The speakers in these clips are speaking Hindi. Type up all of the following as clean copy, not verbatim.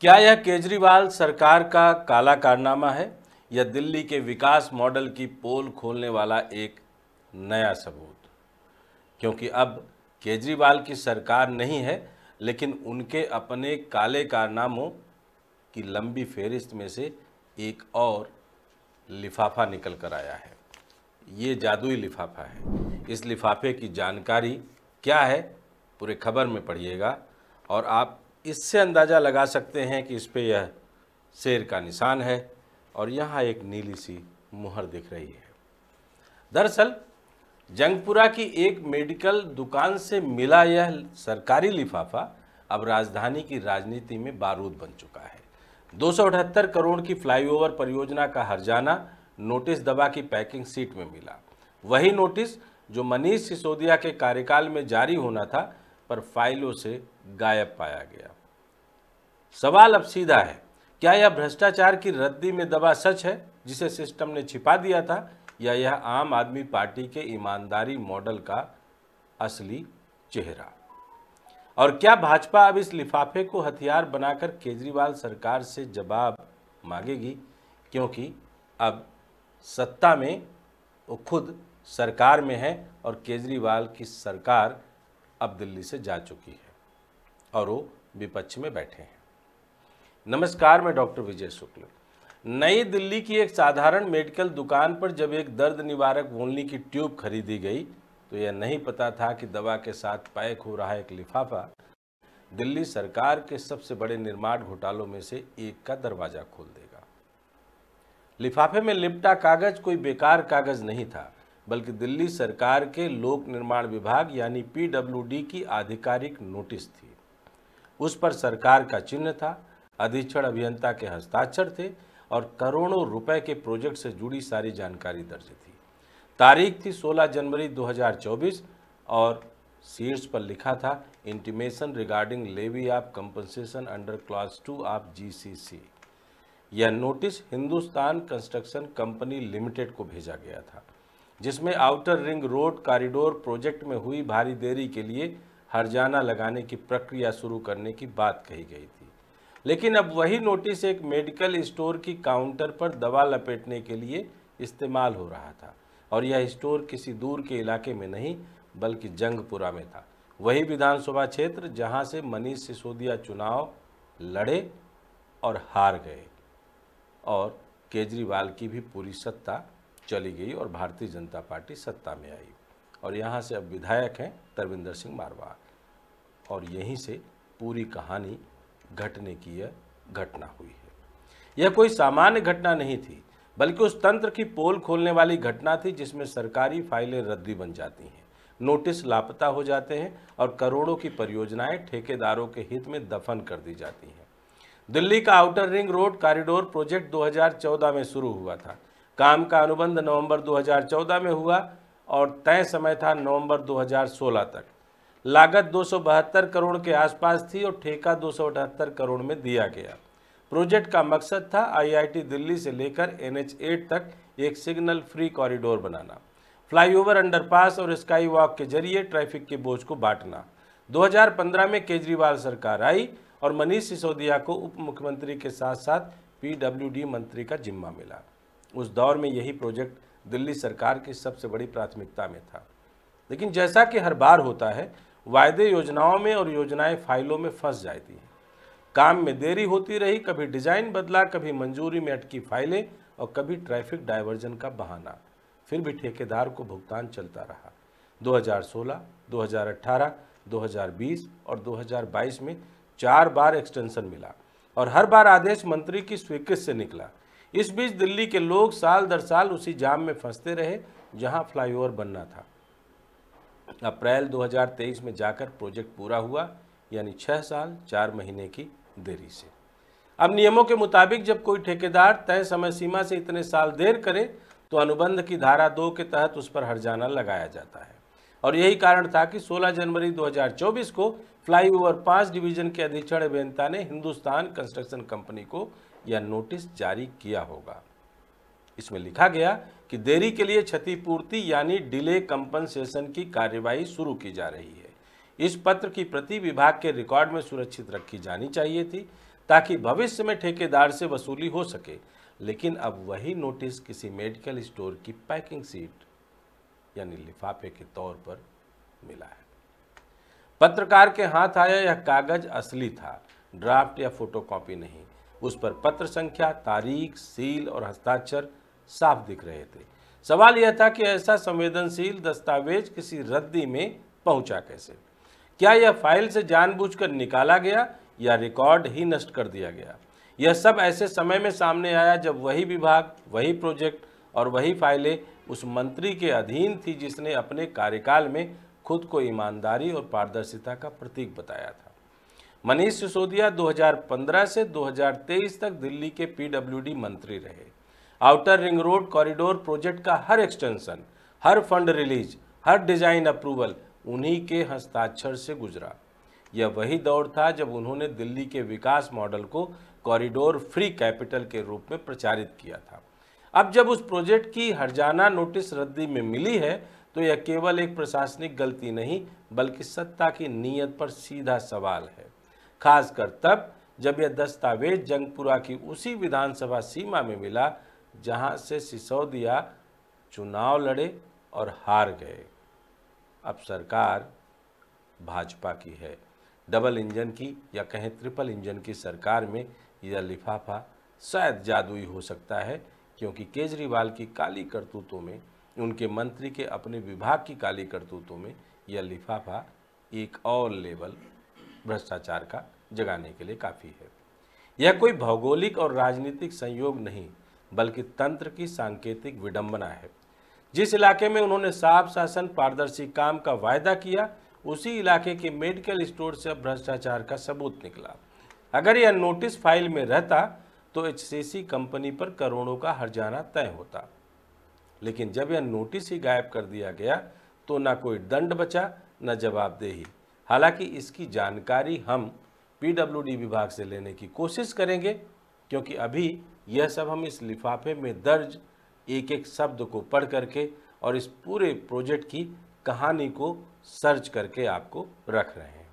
क्या यह केजरीवाल सरकार का काला कारनामा है या दिल्ली के विकास मॉडल की पोल खोलने वाला एक नया सबूत? क्योंकि अब केजरीवाल की सरकार नहीं है, लेकिन उनके अपने काले कारनामों की लंबी फेहरिस्त में से एक और लिफाफा निकल कर आया है। ये जादुई लिफाफा है। इस लिफाफे की जानकारी क्या है, पूरे खबर में पढ़िएगा और आप इससे अंदाज़ा लगा सकते हैं कि इस पे यह शेर का निशान है और यहाँ एक नीली सी मुहर दिख रही है। दरअसल जंगपुरा की एक मेडिकल दुकान से मिला यह सरकारी लिफाफा अब राजधानी की राजनीति में बारूद बन चुका है। 278 करोड़ की फ्लाईओवर परियोजना का हर्जाना नोटिस दबा की पैकिंग सीट में मिला। वही नोटिस जो मनीष सिसोदिया के कार्यकाल में जारी होना था, पर फाइलों से गायब पाया गया। सवाल अब सीधा है, क्या यह भ्रष्टाचार की रद्दी में दबा सच है जिसे सिस्टम ने छिपा दिया था, या यह आम आदमी पार्टी के ईमानदारी मॉडल का असली चेहरा? और क्या भाजपा अब इस लिफाफे को हथियार बनाकर केजरीवाल सरकार से जवाब मांगेगी, क्योंकि अब सत्ता में वो खुद सरकार में है और केजरीवाल की सरकार अब दिल्ली से जा चुकी है और वो विपक्ष में बैठे हैं। नमस्कार, मैं डॉक्टर विजय शुक्ल। नई दिल्ली की एक साधारण मेडिकल दुकान पर जब एक दर्द निवारक वोल्नी की ट्यूब खरीदी गई तो यह नहीं पता था कि दवा के साथ पैक हो रहा एक लिफाफा दिल्ली सरकार के सबसे बड़े निर्माण घोटालों में से एक का दरवाजा खोल देगा। लिफाफे में लिपटा कागज कोई बेकार कागज नहीं था, बल्कि दिल्ली सरकार के लोक निर्माण विभाग यानी PWD की आधिकारिक नोटिस थी। उस पर सरकार का चिन्ह था, अधीक्षण अभियंता के हस्ताक्षर थे और करोड़ों रुपए के प्रोजेक्ट से जुड़ी सारी जानकारी दर्ज थी। तारीख थी 16 जनवरी 2024 और शीर्ष पर लिखा था intimation regarding levy of compensation under clause 2 of GCC। यह notice Hindustan construction company limited को भेजा गया था, जिसमें outer ring road corridor project में हुई भारी देरी के लिए हर्जाना लगाने की प्रक्रिया शुरू करने की बात कही गई थी। लेकिन अब वही नोटिस एक मेडिकल स्टोर की काउंटर पर दवा लपेटने के लिए इस्तेमाल हो रहा था और यह स्टोर किसी दूर के इलाके में नहीं बल्कि जंगपुरा में था, वही विधानसभा क्षेत्र जहां से मनीष सिसोदिया चुनाव लड़े और हार गए और केजरीवाल की भी पूरी सत्ता चली गई और भारतीय जनता पार्टी सत्ता में आई और यहाँ से अब विधायक हैं तरविंदर सिंह मारवाह और यहीं से पूरी कहानी घटने की यह घटना हुई है। यह कोई सामान्य घटना नहीं थी, बल्कि उस तंत्र की पोल खोलने वाली घटना थी जिसमें सरकारी फाइलें रद्दी बन जाती हैं, नोटिस लापता हो जाते हैं और करोड़ों की परियोजनाएं ठेकेदारों के हित में दफन कर दी जाती हैं। दिल्ली का outer ring road corridor project 2014 में शुरू हुआ था। काम का अनुबंध नवंबर 2014 में हुआ और तय समय था नवंबर 2016 तक। लागत 272 करोड़ के आसपास थी और ठेका 278 करोड़ में दिया गया। प्रोजेक्ट का मकसद था IIT दिल्ली से लेकर NH8 तक एक सिग्नल फ्री कॉरिडोर बनाना, फ्लाईओवर, अंडरपास और स्काई वॉक के जरिए ट्रैफिक के बोझ को बांटना। 2015 में केजरीवाल सरकार आई और मनीष सिसोदिया को उप मुख्यमंत्री के साथ साथ PWD मंत्री का जिम्मा मिला। उस दौर में यही प्रोजेक्ट दिल्ली सरकार की सबसे बड़ी प्राथमिकता में था। लेकिन जैसा कि हर बार होता है, वायदे योजनाओं में और योजनाएं फाइलों में फंस जाती हैं। काम में देरी होती रही, कभी डिजाइन बदला, कभी मंजूरी में अटकी फाइलें और कभी ट्रैफिक डायवर्जन का बहाना। फिर भी ठेकेदार को भुगतान चलता रहा। 2016, 2018, 2020 और 2022 में 4 बार एक्सटेंशन मिला और हर बार आदेश मंत्री की स्वीकृति से निकला। इस बीच दिल्ली के लोग साल दर साल उसी जाम में फंसते रहे जहां फ्लाईओवर बनना था। अप्रैल 2023 में जाकर प्रोजेक्ट पूरा हुआ, यानी 6 साल 4 महीने की देरी से। अब नियमों के मुताबिक जब कोई ठेकेदार तय समय सीमा से इतने साल देर करे तो अनुबंध की धारा 2 के तहत उस पर हर्जाना लगाया जाता है और यही कारण था कि 16 जनवरी 2024 को फ्लाईओवर 5 डिवीजन के अधीक्षण अभियंता ने हिंदुस्तान कंस्ट्रक्शन कंपनी को यह नोटिस जारी किया होगा। इसमें लिखा गया कि देरी के लिए क्षतिपूर्ति यानी डिले कंपनसेशन की कार्यवाही शुरू की जा रही है। इस पत्र की प्रति विभाग के रिकॉर्ड में सुरक्षित रखी जानी चाहिए थी ताकि भविष्य में ठेकेदार से वसूली हो सके। लेकिन अब वही नोटिस किसी मेडिकल स्टोर की पैकिंग सीट यानी लिफाफे के तौर पर मिला है। पत्रकार के हाथ आया यह कागज असली था, ड्राफ्ट या फोटोकॉपी नहीं। उस पर पत्र संख्या, तारीख, सील और हस्ताक्षर साफ दिख रहे थे। सवाल यह था कि ऐसा संवेदनशील दस्तावेज किसी रद्दी में पहुंचा कैसे? क्या यह फाइल से जानबूझकर निकाला गया या रिकॉर्ड ही नष्ट कर दिया गया? यह सब ऐसे समय में सामने आया जब वही विभाग, वही प्रोजेक्ट और वही फाइलें उस मंत्री के अधीन थी जिसने अपने कार्यकाल में खुद को ईमानदारी और पारदर्शिता का प्रतीक बताया था। मनीष सिसोदिया 2015 से 2023 तक दिल्ली के पीडब्ल्यूडी मंत्री रहे। Outer ring road corridor project का हर एक्सटेंशन, हर फंड रिलीज, हर डिजाइन अप्रूवल उन्हीं के हस्ताक्षर से गुजरा। यह वही दौर था जब उन्होंने दिल्ली के विकास मॉडल को कॉरिडोर फ्री कैपिटल के रूप में प्रचारित किया था। अब जब उस प्रोजेक्ट की हर्जाना नोटिस रद्दी में मिली है तो यह केवल एक प्रशासनिक गलती नहीं बल्कि सत्ता की नीयत पर सीधा सवाल है, खासकर तब जब यह दस्तावेज जंगपुरा की उसी विधानसभा सीमा में मिला जहां से सिसोदिया चुनाव लड़े और हार गए। अब सरकार भाजपा की है, डबल इंजन की या कहें ट्रिपल इंजन की सरकार में यह लिफाफा शायद जादुई हो सकता है, क्योंकि केजरीवाल की काली करतूतों में, उनके मंत्री के अपने विभाग की काली करतूतों में यह लिफाफा एक और लेवल भ्रष्टाचार का जगाने के लिए काफ़ी है। यह कोई भौगोलिक और राजनीतिक संयोग नहीं बल्कि तंत्र की सांकेतिक विडंबना है। जिस इलाके में उन्होंने साफ शासन, पारदर्शी काम का वायदा किया, उसी इलाके के मेडिकल स्टोर से अब भ्रष्टाचार का सबूत निकला। अगर यह नोटिस फाइल में रहता तो एचसीसी कंपनी पर करोड़ों का हर्जाना तय होता, लेकिन जब यह नोटिस ही गायब कर दिया गया तो न कोई दंड बचा न जवाबदेही। हालांकि इसकी जानकारी हम पीडब्ल्यूडी विभाग से लेने की कोशिश करेंगे, क्योंकि अभी यह सब हम इस लिफाफे में दर्ज एक एक शब्द को पढ़ करके और इस पूरे प्रोजेक्ट की कहानी को सर्च करके आपको रख रहे हैं।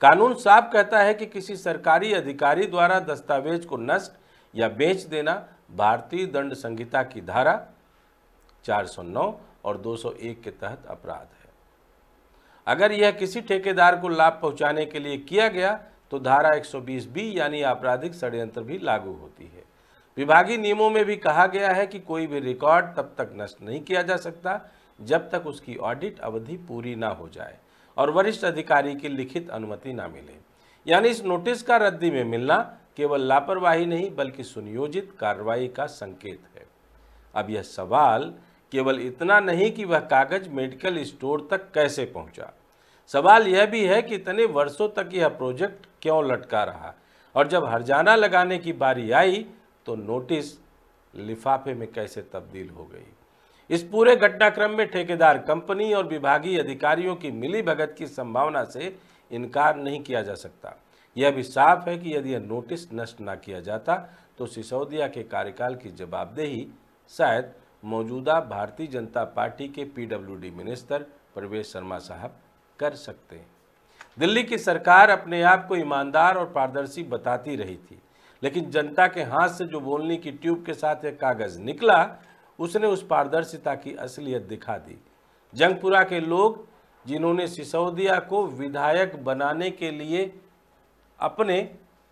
कानून साफ कहता है कि किसी सरकारी अधिकारी द्वारा दस्तावेज को नष्ट या बेच देना भारतीय दंड संहिता की धारा 409 और 201 के तहत अपराध है। अगर यह किसी ठेकेदार को लाभ पहुंचाने के लिए किया गया तो धारा 120B यानी आपराधिक षड्यंत्र भी लागू होती है। विभागीय नियमों में भी कहा गया है कि कोई भी रिकॉर्ड तब तक नष्ट नहीं किया जा सकता जब तक उसकी ऑडिट अवधि पूरी ना हो जाए और वरिष्ठ अधिकारी की लिखित अनुमति ना मिले। यानी इस नोटिस का रद्दी में मिलना केवल लापरवाही नहीं बल्कि सुनियोजित कार्रवाई का संकेत है। अब यह सवाल केवल इतना नहीं कि वह कागज मेडिकल स्टोर तक कैसे पहुंचा, सवाल यह भी है कि इतने वर्षों तक यह प्रोजेक्ट क्यों लटका रहा और जब हर्जाना लगाने की बारी आई तो नोटिस लिफाफे में कैसे तब्दील हो गई। इस पूरे घटनाक्रम में ठेकेदार कंपनी और विभागीय अधिकारियों की मिलीभगत की संभावना से इनकार नहीं किया जा सकता। यह भी साफ है कि यदि यह नोटिस नष्ट न किया जाता तो सिसोदिया के कार्यकाल की जवाबदेही शायद मौजूदा भारतीय जनता पार्टी के पीडब्ल्यूडी मिनिस्टर प्रवेश शर्मा साहब कर सकते हैं। दिल्ली की सरकार अपने आप को ईमानदार और पारदर्शी बताती रही थी, लेकिन जनता के हाथ से जो बोलने की ट्यूब के साथ एक कागज निकला उसने उस पारदर्शिता की असलियत दिखा दी। जंगपुरा के लोग जिन्होंने सिसोदिया को विधायक बनाने के लिए अपने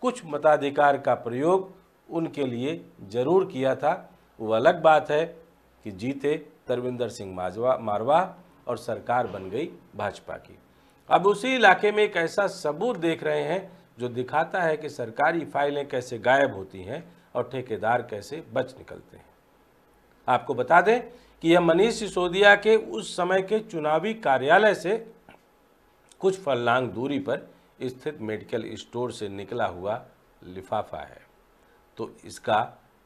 कुछ मताधिकार का प्रयोग उनके लिए जरूर किया था, वो अलग बात है कि जीते तरविंदर सिंह मारवाह और सरकार बन गई भाजपा की। अब उसी इलाके में एक ऐसा सबूत देख रहे हैं जो दिखाता है कि सरकारी फाइलें कैसे गायब होती हैं और ठेकेदार कैसे बच निकलते हैं। आपको बता दें कि यह मनीष सिसोदिया के उस समय के चुनावी कार्यालय से कुछ फर्लांग दूरी पर स्थित मेडिकल स्टोर से निकला हुआ लिफाफा है। तो इसका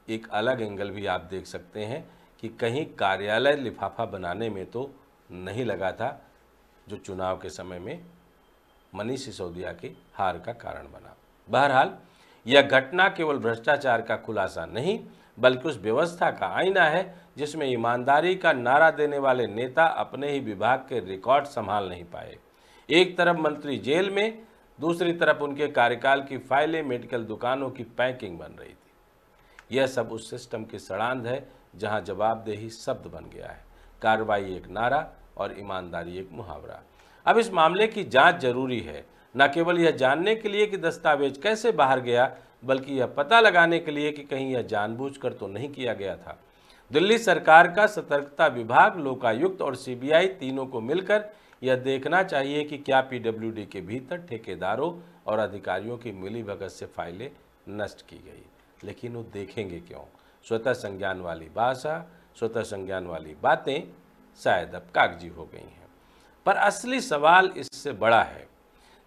एक अलग एंगल भी आप देख सकते हैं कि कहीं कार्यालय लिफाफा बनाने में तो नहीं लगा था जो चुनाव के समय में मनीष सिसोदिया की हार का कारण बना। बहरहाल यह घटना केवल भ्रष्टाचार का खुलासा नहीं बल्कि उस व्यवस्था का आईना है जिसमें ईमानदारी का नारा देने वाले नेता अपने ही विभाग के रिकॉर्ड संभाल नहीं पाए। एक तरफ मंत्री जेल में दूसरी तरफ उनके कार्यकाल की फाइलें मेडिकल दुकानों की पैकिंग बन रही थी। यह सब उस सिस्टम की सड़ांध है जहां जवाबदेही शब्द बन गया है, कार्रवाई एक नारा और ईमानदारी एक मुहावरा। अब इस मामले की जांच जरूरी है, न केवल यह जानने के लिए कि दस्तावेज कैसे बाहर गया, बल्कि यह पता लगाने के लिए कि कहीं यह जानबूझकर तो नहीं किया गया था। दिल्ली सरकार का सतर्कता विभाग, लोकायुक्त और सीबीआई तीनों को मिलकर यह देखना चाहिए कि क्या पीडब्ल्यूडी के भीतर ठेकेदारों और अधिकारियों की मिलीभगत से फाइलें नष्ट की गई। लेकिन वो देखेंगे क्यों? स्वतः संज्ञान वाली भाषा, स्वतः संज्ञान वाली बातें शायद अब कागजी हो गई हैं। पर असली सवाल इससे बड़ा है।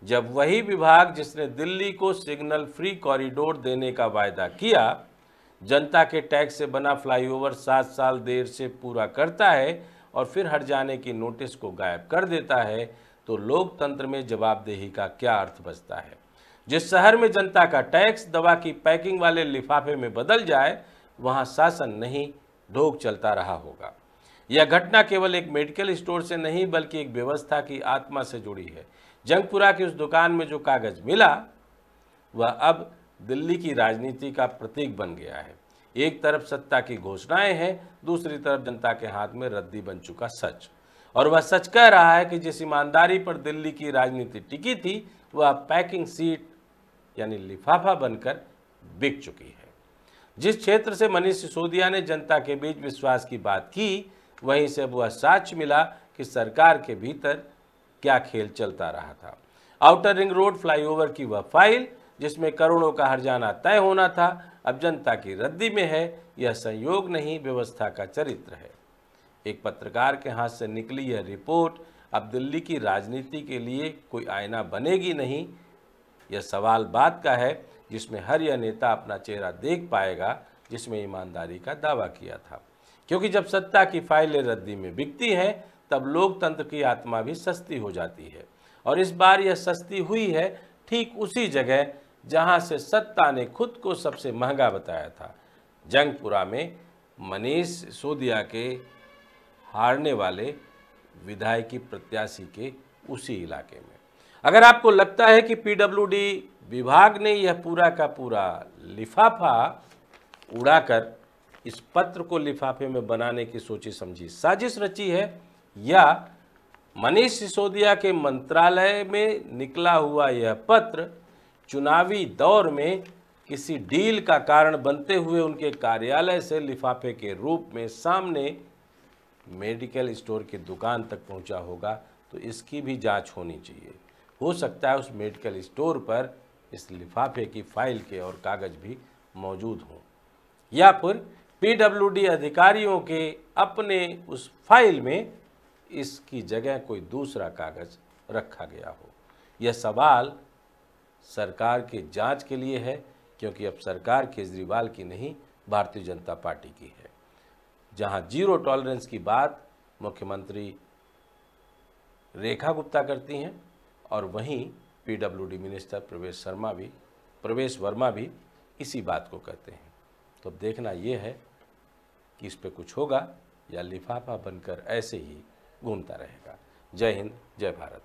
जब वही विभाग जिसने दिल्ली को सिग्नल फ्री कॉरिडोर देने का वायदा किया, जनता के टैक्स से बना फ्लाईओवर 7 साल देर से पूरा करता है और फिर हट जाने की नोटिस को गायब कर देता है, तो लोकतंत्र में जवाबदेही का क्या अर्थ बचता है? जिस शहर में जनता का टैक्स दवा की पैकिंग वाले लिफाफे में बदल जाए, वहां शासन नहीं, ढोंग चलता रहा होगा। यह घटना केवल एक मेडिकल स्टोर से नहीं, बल्कि एक व्यवस्था की आत्मा से जुड़ी है। जंगपुरा की उस दुकान में जो कागज मिला, वह अब दिल्ली की राजनीति का प्रतीक बन गया है। एक तरफ सत्ता की घोषणाएं हैं, दूसरी तरफ जनता के हाथ में रद्दी बन चुका सच। और वह सच कह रहा है कि जिस ईमानदारी पर दिल्ली की राजनीति टिकी थी, वह पैकिंग सीट यानी लिफाफा बनकर बिक चुकी है। जिस क्षेत्र से मनीष सिसोदिया ने जनता के बीच विश्वास की बात की, वहीं से अब वह साक्ष्य मिला कि सरकार के भीतर क्या खेल चलता रहा था। आउटर रिंग रोड फ्लाईओवर की वह फाइल जिसमें करोड़ों का हर्जाना तय होना था, अब जनता की रद्दी में है। यह संयोग नहीं, व्यवस्था का चरित्र है। एक पत्रकार के हाथ से निकली यह रिपोर्ट अब दिल्ली की राजनीति के लिए कोई आईना बनेगी नहीं। यह सवाल बात का है जिसमें हर यह नेता अपना चेहरा देख पाएगा जिसमें ईमानदारी का दावा किया था। क्योंकि जब सत्ता की फाइलें रद्दी में बिकती हैं, तब लोकतंत्र की आत्मा भी सस्ती हो जाती है। और इस बार यह सस्ती हुई है ठीक उसी जगह जहां से सत्ता ने खुद को सबसे महंगा बताया था, जंगपुरा में मनीष सिसोदिया के हारने वाले विधायकी प्रत्याशी के उसी इलाके में। अगर आपको लगता है कि पीडब्ल्यूडी विभाग ने यह पूरा का पूरा लिफाफा उड़ाकर इस पत्र को लिफाफे में बनाने की सोची समझी साजिश रची है, या मनीष सिसोदिया के मंत्रालय में निकला हुआ यह पत्र चुनावी दौर में किसी डील का कारण बनते हुए उनके कार्यालय से लिफाफे के रूप में सामने मेडिकल स्टोर की दुकान तक पहुंचा होगा, तो इसकी भी जांच होनी चाहिए। हो सकता है उस मेडिकल स्टोर पर इस लिफाफे की फाइल के और कागज भी मौजूद हों, या फिर पीडब्ल्यूडी अधिकारियों के अपने उस फाइल में इसकी जगह कोई दूसरा कागज रखा गया हो। यह सवाल सरकार की जांच के लिए है, क्योंकि अब सरकार केजरीवाल की नहीं, भारतीय जनता पार्टी की है। जहां जीरो टॉलरेंस की बात मुख्यमंत्री रेखा गुप्ता करती हैं, और वहीं पीडब्ल्यूडी मिनिस्टर प्रवेश वर्मा भी इसी बात को कहते हैं। तो अब देखना यह है कि इस पे कुछ होगा या लिफाफा बनकर ऐसे ही घूमता रहेगा। जय हिंद, जय भारत।